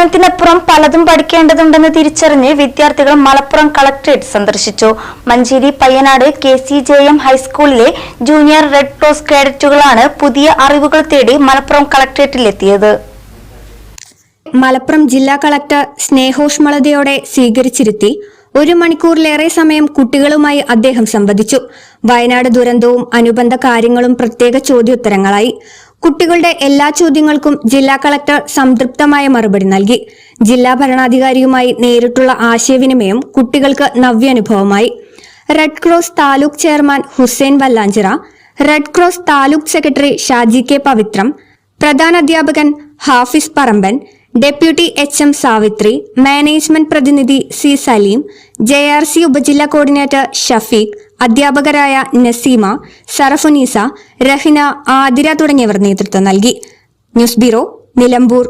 പഠനത്തിനപ്പുറം പലതും പഠിക്കേണ്ടതുണ്ടെന്ന് തിരിച്ചറിഞ്ഞ് വിദ്യാർത്ഥികൾ മലപ്പുറം കളക്ടറേറ്റ് സന്ദർശിച്ചു. മഞ്ചേരി പയ്യനാട് KCJM ഹൈസ്കൂളിലെ ജൂനിയർ റെഡ് ക്രോസ് കേഡറ്റുകളാണ് പുതിയ അറിവുകൾ തേടി മലപ്പുറം കളക്ടറേറ്റിലെത്തിയത്. മലപ്പുറം ജില്ലാ കളക്ടർ സ്നേഹോഷ്മളതയോടെ സ്വീകരിച്ചിരുത്തി 1 മണിക്കൂറിലേറെ സമയം കുട്ടികളുമായി അദ്ദേഹം സംവദിച്ചു. വയനാട് ദുരന്തവും അനുബന്ധ കാര്യങ്ങളും പ്രത്യേക ചോദ്യോത്തരങ്ങളായി. കുട്ടികളുടെ എല്ലാ ചോദ്യങ്ങൾക്കും ജില്ലാ കളക്ടർ സംതൃപ്തമായ മറുപടി നൽകി. ജില്ലാ ഭരണാധികാരിയുമായി നേരിട്ടുള്ള ആശയവിനിമയം കുട്ടികൾക്ക് നവ്യാനുഭവമായി. Red cross taluk chairman Hussain Vallanchira, red cross taluk secretary Shaji K Pavithram, പ്രധാനാധ്യാപകൻ Hafiz Paramban, deputy HM Savithri, management പ്രതിനിധി C സലീം, JRC ഉപജില്ലാ കോർഡിനേറ്റർ ഷഫീഖ്, അധ്യാപകരായ നസീമ, സറഫുനീസ, രഹിന, ആതിര തുടങ്ങിയവർ നേതൃത്വം നൽകി. News bureau, Nilambur.